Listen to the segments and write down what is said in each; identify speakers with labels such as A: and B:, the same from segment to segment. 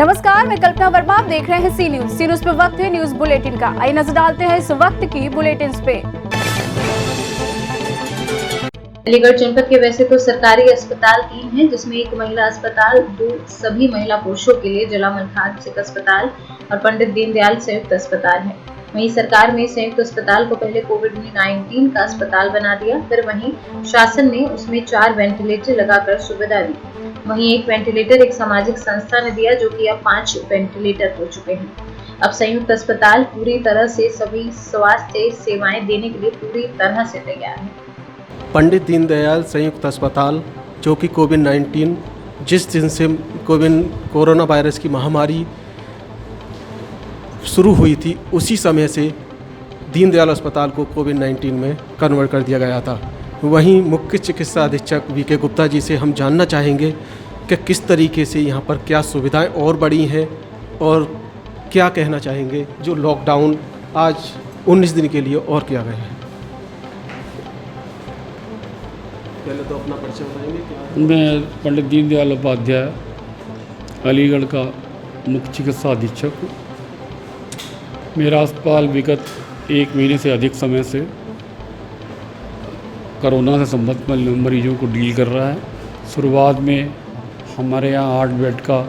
A: नमस्कार, मैं कल्पना वर्मा। आप देख रहे हैं सी न्यूज पे वक्त है न्यूज बुलेटिन का। आइए नजर डालते हैं इस वक्त की बुलेटिन पे।
B: अलीगढ़ जनपद के वैसे तो सरकारी अस्पताल 3 हैं, जिसमें एक महिला अस्पताल, 2 सभी महिला पुरुषों के लिए जिला मलखान अस्पताल और पंडित दीनदयाल संयुक्त अस्पताल है। वहीं सरकार ने संयुक्त अस्पताल को पहले कोविड-19 का अस्पताल बना दिया, फिर वहीं शासन ने उसमें 4 वेंटिलेटर लगाकर सुविधा दी। वहीं एक वेंटिलेटर एक सामाजिक संस्था ने दिया, जो कि अब 5 वेंटिलेटर हो चुके हैं। अब संयुक्त अस्पताल पूरी तरह से सभी स्वास्थ्य सेवाएं देने के लिए पूरी तरह से तैयार है।
C: पंडित दीनदयाल संयुक्त अस्पताल, जो कि कोविड-19 जिस दिन से कोरोना वायरस की महामारी शुरू हुई थी, उसी समय से दीनदयाल अस्पताल को कोविड-19 में कन्वर्ट कर दिया गया था। वहीं मुख्य चिकित्सा अधीक्षक वीके गुप्ता जी से हम जानना चाहेंगे कि किस तरीके से यहाँ पर क्या सुविधाएं और बढ़ी हैं और क्या कहना चाहेंगे जो लॉकडाउन आज 19 दिन के लिए और किया गया है। पहले तो अपना परिचय बताएंगे।
D: मैं पंडित दीनदयाल उपाध्याय, अलीगढ़ का मुख्य चिकित्सा अधीक्षक हूँ। मेरा अस्पताल विगत 1 महीने से अधिक समय से कोरोना से संबंधित मरीजों को डील कर रहा है। शुरुआत में हमारे यहाँ 8 बेड का,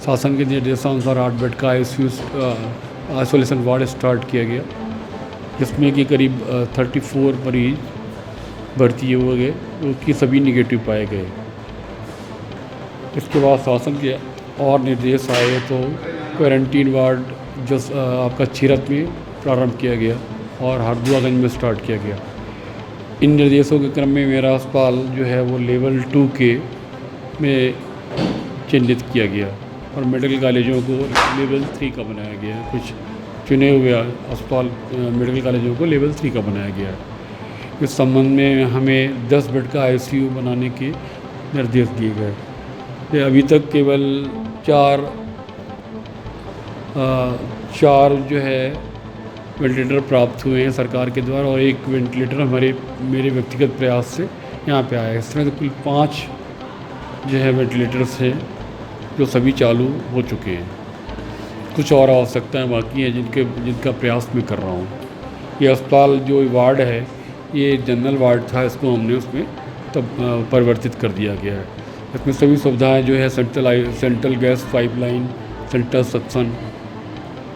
D: शासन के निर्देशानुसार 8 बेड का आइसोलेशन वार्ड स्टार्ट किया गया, जिसमें कि करीब 34 मरीज भर्ती हुए गए, उसकी सभी निगेटिव पाए गए। इसके बाद शासन के और निर्देश आए तो क्वारंटीन वार्ड जो आपका चीरत में प्रारंभ किया गया और हरदुआगंज में स्टार्ट किया गया। इन निर्देशों के क्रम में मेरा अस्पताल जो है वो लेवल 2 के में चिन्हित किया गया और मेडिकल कॉलेजों को लेवल 3 का बनाया गया। कुछ चुने हुए अस्पताल मेडिकल कॉलेजों को लेवल 3 का बनाया गया है। इस संबंध में हमें 10 बेड का ICU बनाने के निर्देश दिए गए। अभी तक केवल 4 जो है वेंटिलेटर प्राप्त हुए हैं सरकार के द्वारा और 1 वेंटिलेटर मेरे व्यक्तिगत प्रयास से यहाँ पे आया है। इस तरह तो कुल 5 जो है वेंटिलेटर्स हैं जो सभी चालू हो चुके हैं। कुछ और आवश्यकताएँ बाकी हैं जिनका प्रयास मैं कर रहा हूँ। ये अस्पताल जो वार्ड है, ये जनरल वार्ड था, इसको हमने उसमें तब परिवर्तित कर दिया गया है। इसमें सभी सुविधाएं जो है central gas pipeline, central suction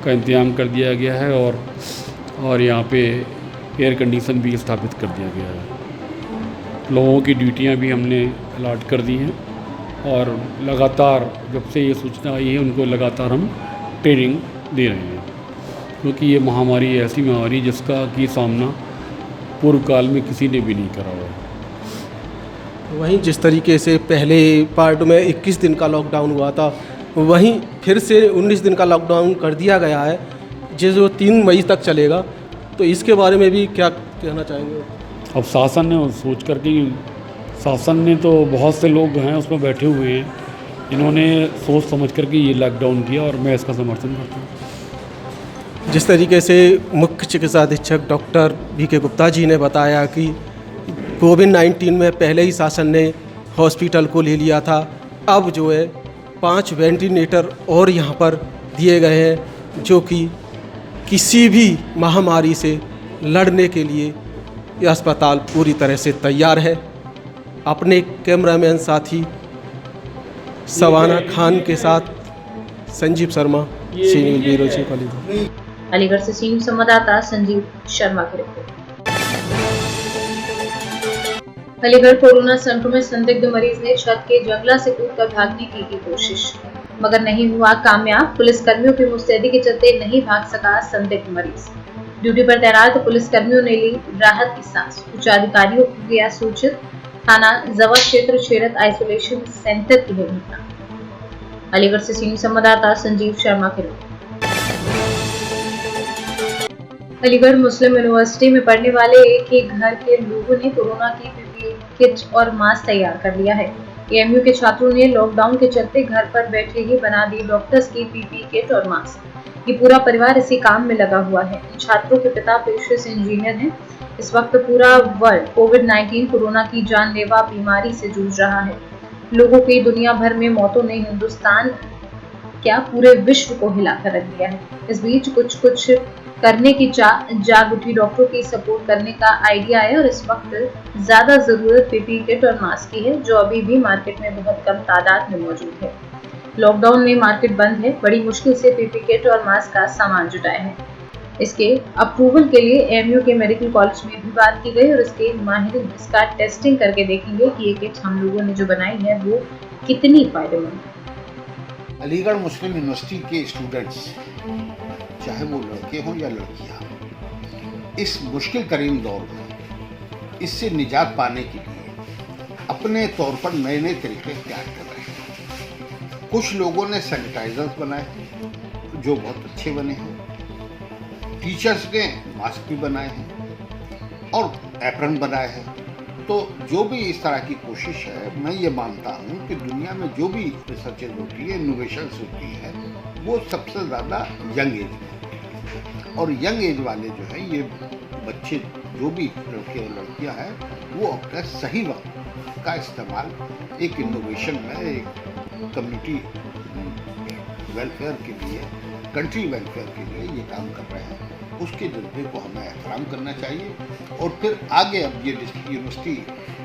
D: का इंतजाम कर दिया गया है और यहाँ पे एयर कंडीशन भी स्थापित कर दिया गया है। लोगों की ड्यूटियाँ भी हमने अलॉट कर दी हैं और लगातार जब से ये सूचना आई है उनको लगातार हम ट्रेनिंग दे रहे हैं, क्योंकि ये महामारी ऐसी महामारी जिसका कि सामना पूर्व काल में किसी ने भी नहीं करा हुआ है।
C: वहीं जिस तरीके से पहले पार्ट में 21 दिन का लॉकडाउन हुआ था, वहीं फिर से 19 दिन का लॉकडाउन कर दिया गया है, जो 3 मई तक चलेगा। तो इसके बारे में भी क्या कहना चाहेंगे?
D: अब शासन ने सोच करके, शासन ने तो बहुत से लोग हैं उसमें बैठे हुए हैं, इन्होंने सोच समझ करके ये लॉकडाउन किया और मैं इसका समर्थन करता हूँ।
C: जिस तरीके से मुख्य चिकित्सा अधीक्षक डॉक्टर वीके गुप्ता जी ने बताया कि कोविड-19 में पहले ही शासन ने हॉस्पिटल को ले लिया था, अब जो है 5 वेंटिलेटर और यहाँ पर दिए गए हैं, जो कि किसी भी महामारी से लड़ने के लिए ये अस्पताल पूरी तरह से तैयार है। अपने कैमरामैन साथी सवाना खान के साथ संजीव शर्मा, सी न्यूज़ ब्यूरो चिकोली।
B: अलीगढ़ से सी न्यूज़ संवाददाता संजीव शर्मा की रिपोर्ट। अलीगढ़ कोरोना संक्रमित संदिग्ध मरीज ने छत के जंगला से कूदकर भागने की कोशिश, मगर नहीं हुआ कामयाब। पुलिस कर्मियों की मुस्तैदी के चलते नहीं भाग सका संदिग्ध मरीज। ड्यूटी पर तैनात पुलिस कर्मियों ने ली राहत की सांस। उच्च अधिकारियों को किया सूचित। थाना जवा क्षेत्र छेरत आइसोलेशन सेंटर की घटना। अलीगढ़ से सी न्यूज़ संवाददाता संजीव शर्मा की रिपोर्ट। अलीगढ़ मुस्लिम यूनिवर्सिटी में पढ़ने वाले एक ही घर के लोगों ने कोरोना की PPE किट और मास्क तैयार कर लिया है। AMU के छात्रों ने लॉकडाउन के चलते घर पर बैठे ही बना दी डॉक्टर्स की PPE किट और मास्क। ये पूरा परिवार इसी काम में लगा हुआ है। इन छात्रों के पिता पेशे से इंजीनियर हैं। इस वक्त पूरा वर्ल्ड कोविड-19 कोरोना की जानलेवा बीमारी से जूझ रहा है। लोगों की दुनिया भर में मौतों ने हिंदुस्तान क्या पूरे विश्व को हिलाकर रख दिया है। इस बीच कुछ करने की जाग उठी डॉक्टरों की सपोर्ट करने का आइडिया है और इस वक्त ज्यादा जरूरत पीपीई किट और मास्क की है, जो अभी भी मार्केट में बहुत कम तादाद में मौजूद है। लॉकडाउन में मार्केट बंद है, बड़ी मुश्किल से पीपीई किट और मास्क का सामान जुटाया है। इसके अप्रूवल के लिए एएमयू के मेडिकल कॉलेज में भी बात की गई और इसके माहिर इसका टेस्टिंग करके देखेंगे कि ये किट हम लोगों ने जो बनाई है वो कितनी फायदेमंद है।
E: अलीगढ़ मुस्लिम यूनिवर्सिटी के स्टूडेंट्स, चाहे वो लड़के हों या लड़कियां, इस मुश्किल तरीन दौर में इससे निजात पाने के लिए अपने तौर पर नए नए तरीके तैयार कर रहे हैं। कुछ लोगों ने सैनिटाइजर्स बनाए जो बहुत अच्छे बने हैं, टीचर्स ने मास्क भी बनाए हैं और एप्रन बनाए हैं। तो जो भी इस तरह की कोशिश है, मैं ये मानता हूँ कि दुनिया में जो भी रिसर्चेज होती है, इनोवेशंस होती है, वो सबसे ज़्यादा यंग एज में होती है। और यंग एज वाले जो है, ये बच्चे जो भी लड़के और लड़कियाँ हैं, वो अपने सही वक्त का इस्तेमाल एक इनोवेशन में, एक कम्युनिटी वेलफेयर के लिए, कंट्री वेलफेयर के लिए ये काम कर रहे हैं। उसके जज्बे को हमें एहतराम करना चाहिए और फिर आगे अब ये यूनिवर्सिटी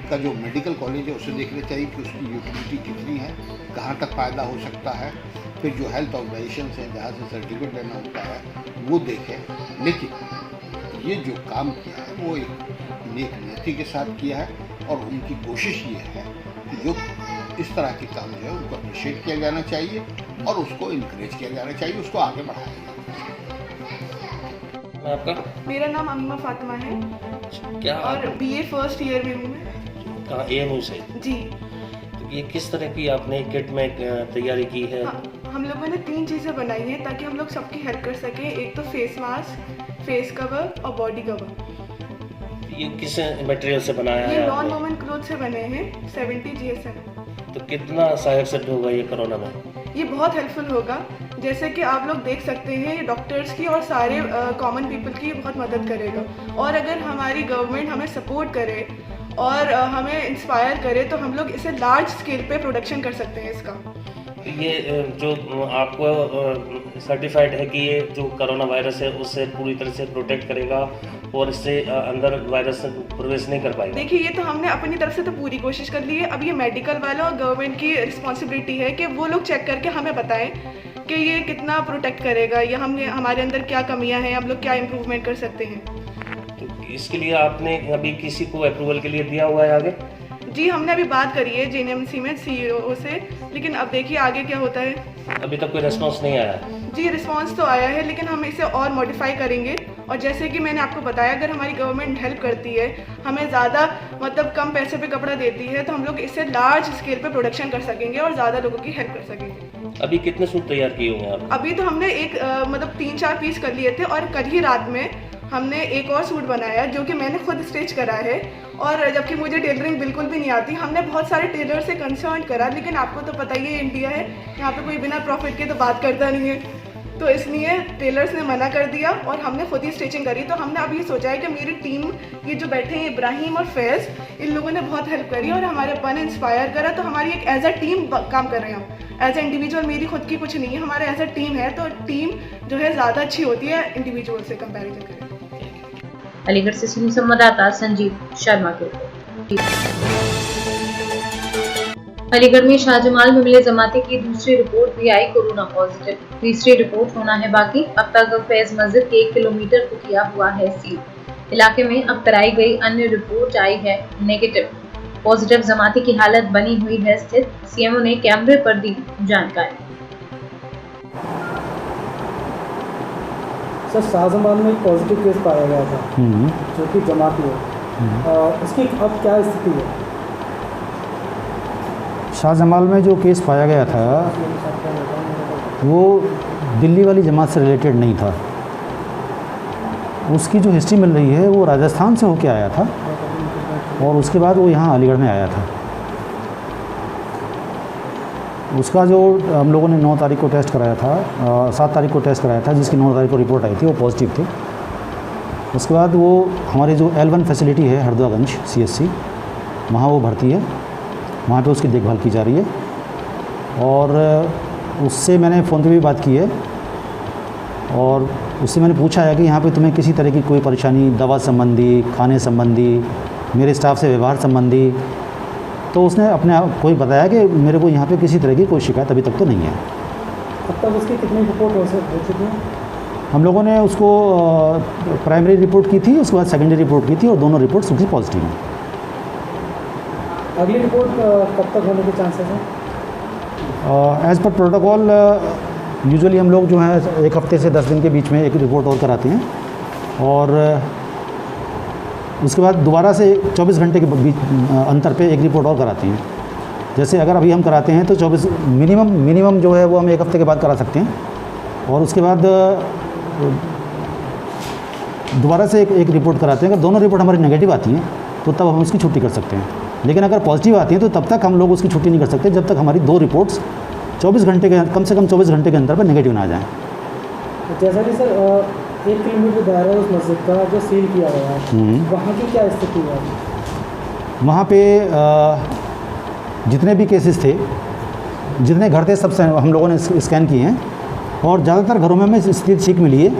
E: का जो मेडिकल कॉलेज है उसे देखना चाहिए कि उसकी यूटिलिटी कितनी है, कहाँ तक फ़ायदा हो सकता है। फिर जो हेल्थ ऑर्गेनाइजेशन हैं जहाँ से सर्टिफिकेट लेना होता है वो देखें। लेकिन ये जो काम किया है वो एक नेक नीति के साथ किया है और उनकी कोशिश ये है कि जो इस तरह के काम जो है उनको अप्रिशिएट किया जाना चाहिए और उसको इनकरेज किया जाना चाहिए, उसको आगे बढ़ाया जाना चाहिए।
F: आपका?
G: मेरा नाम अमीमा फातिमा है।
F: क्या
G: और बीए फर्स्ट ईयर में हूँ मैं।
F: कहाँ, एएमयू से?
G: जी।
F: तो ये किस तरह की आपने किट में तैयारी की है?
G: हाँ, हम लोगों ने 3 चीज़ें बनाई हैं ताकि हम लोग सबकी हेल्प कर सकें। एक तो फेस मास्क, फेस कवर और बॉडी कवर।
F: ये किस मटेरियल से बनाया है?
G: ये नॉन वुमेन क्लोथ से बने हैं, 70 GSM।
F: तो कितना सहायक सिद्ध होगा ये कोरोना में?
G: ये बहुत हेल्पफुल होगा। जैसे कि आप लोग देख सकते हैं, ये डॉक्टर्स की और सारे कॉमन पीपल की बहुत मदद करेगा। और अगर हमारी गवर्नमेंट हमें सपोर्ट करे और हमें इंस्पायर करे तो हम लोग इसे लार्ज स्केल पे प्रोडक्शन कर सकते हैं इसका।
F: ये जो आपको सर्टिफाइड है कि ये जो कोरोना वायरस है उससे पूरी तरह से प्रोटेक्ट करेगा और इससे अंदर वायरस प्रवेश नहीं कर पाएगा?
G: देखिए, ये तो हमने अपनी तरफ से तो पूरी कोशिश कर ली है। अब ये मेडिकल वालों और गवर्नमेंट की रिस्पॉन्सिबिलिटी है कि वो लोग चेक करके हमें बताएं कि ये कितना प्रोटेक्ट करेगा या हमारे अंदर क्या कमियां हैं, हम लोग क्या इम्प्रूवमेंट कर सकते हैं।
F: तो इसके लिए आपने अभी किसी को अप्रूवल के लिए दिया हुआ है आगे?
G: जी, हमने अभी बात करी है JNMC में CEO से, लेकिन अब देखिए आगे क्या होता है।
F: अभी तक कोई रिस्पॉन्स नहीं आया?
G: जी, रिस्पॉन्स तो आया है, लेकिन हम इसे और मॉडिफाई करेंगे। और जैसे कि मैंने आपको बताया, अगर हमारी गवर्नमेंट हेल्प करती है, हमें ज़्यादा मतलब कम पैसे पे कपड़ा देती है, तो हम लोग इसे लार्ज स्केल पे प्रोडक्शन कर सकेंगे और ज़्यादा लोगों की हेल्प कर सकेंगे।
F: अभी कितने सूट तैयार किए होंगे आप?
G: अभी तो हमने एक मतलब 3-4 पीस कर लिए थे और कल ही रात में हमने एक और सूट बनाया जो कि मैंने खुद स्टिच करा है। और जबकि मुझे टेलरिंग बिल्कुल भी नहीं आती, हमने बहुत सारे टेलर से कंसल्ट करा, लेकिन आपको तो पता ही है इंडिया है, यहाँ पे कोई बिना प्रॉफिट के तो बात करता नहीं है। तो इसलिए टेलर्स ने मना कर दिया और हमने खुद ही स्टिचिंग करी। तो हमने अब ये सोचा है कि मेरी टीम, ये जो बैठे हैं इब्राहिम और फैज़, इन लोगों ने बहुत हेल्प करी और हमारे अपन ने इंस्पायर करा। तो हमारी एक एज अ टीम काम कर रहे हैं हम। एज ए इंडिविजुअल मेरी खुद की कुछ नहीं है, हमारा एज अ टीम है। तो टीम जो है ज़्यादा अच्छी होती है इंडिविजुअल से कंपेरिजन करें।
B: अलीगढ़ से सीनियर संवाददाता संजीव शर्मा की रिपोर्ट। अलीगढ़ में शाहजमाल में मिले जमाती की दूसरी रिपोर्ट भी आई कोरोना पॉजिटिव, तीसरी रिपोर्ट होना है बाकी। अब तक फैज मस्जिद के 1 किलोमीटर को किया हुआ है सील। इलाके में अब कराई गई अन्य रिपोर्ट आई है नेगेटिव। पॉजिटिव जमाती की हालत बनी हुई है स्थिर। सीएमओ ने कैमरे पर दी जानकारी।
H: सर, शाहजमाल में एक पॉजिटिव केस पाया गया था जो कि जमाती है, उसकी अब क्या स्थिति है?
I: शाहजमाल में जो केस पाया गया था वो दिल्ली वाली जमात से रिलेटेड नहीं था। उसकी जो हिस्ट्री मिल रही है वो राजस्थान से होके आया था और उसके बाद वो यहाँ अलीगढ़ में आया था। उसका जो हम लोगों ने 9 तारीख को टेस्ट कराया था, 7 तारीख को टेस्ट कराया था, जिसकी 9 तारीख को रिपोर्ट आई थी, वो पॉजिटिव थी। उसके बाद वो हमारी जो L1 फैसिलिटी है हरदोगंज CSC, वहाँ वो भर्ती है, वहाँ पे उसकी देखभाल की जा रही है। और उससे मैंने फ़ोन पे भी बात की है और उससे मैंने पूछा है कि यहाँ पे तुम्हें किसी तरह की कोई परेशानी दवा संबंधी, खाने संबंधी, मेरे स्टाफ से व्यवहार संबंधी, तो उसने अपने आप को ही बताया कि मेरे को यहाँ पे किसी तरह की कोई शिकायत अभी तक तो नहीं है।
H: अब तक उसकी कितनी रिपोर्ट हो चुकी है?
I: हम लोगों ने उसको प्राइमरी रिपोर्ट की थी, उसके बाद सेकेंडरी रिपोर्ट की थी और दोनों रिपोर्ट्स उसकी पॉजिटिव हैं।
H: अगली रिपोर्ट कब तक होने के चांसेस हैं?
I: एज़ पर प्रोटोकॉल यूजुअली हम लोग जो है 1 हफ्ते से 10 दिन के बीच में एक रिपोर्ट और कराते हैं और उसके बाद दोबारा से 24 घंटे के बीच अंतर पे एक रिपोर्ट और कराते हैं। जैसे अगर अभी हम कराते हैं तो 24 मिनिमम जो है वो हम 1 हफ्ते के बाद करा सकते हैं और उसके बाद दोबारा से एक रिपोर्ट कराते हैं। अगर दोनों रिपोर्ट हमारी नेगेटिव आती हैं तो तब हम उसकी छुट्टी कर सकते हैं, लेकिन अगर पॉजिटिव आती हैं तो तब तक हम लोग उसकी छुट्टी नहीं कर सकते जब तक हमारी 2 रिपोर्ट्स 24 घंटे के कम से कम 24 घंटे के अंदर पर नेगेटिव ना आ जाएँ।
H: जैसा कि सर 1 किलोमीटर दायरा उस मस्जिद का जो सील किया गया है, वहाँ की क्या स्थिति है?
I: वहाँ पे जितने भी केसेस थे, जितने घर थे, सब हम लोगों ने स्कैन किए हैं और ज़्यादातर घरों में हमें स्थिति ठीक मिली है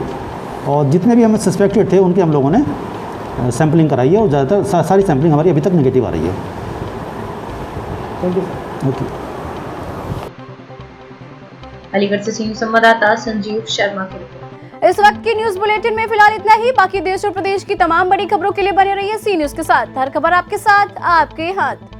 I: और जितने भी हमें सस्पेक्टेड थे उनकी हम लोगों ने सैम्पलिंग कराई है और ज़्यादातर सारी सैम्पलिंग हमारी अभी तक नेगेटिव आ रही है।
H: Thank you.
I: ओके।
B: अलीगढ़ से सीनियर संवाददाता संजीव शर्मा की रिपोर्ट।
A: इस वक्त की न्यूज बुलेटिन में फिलहाल इतना ही। बाकी देश और प्रदेश की तमाम बड़ी खबरों के लिए बने रहिए सी न्यूज के साथ। हर खबर आपके साथ, आपके हाथ।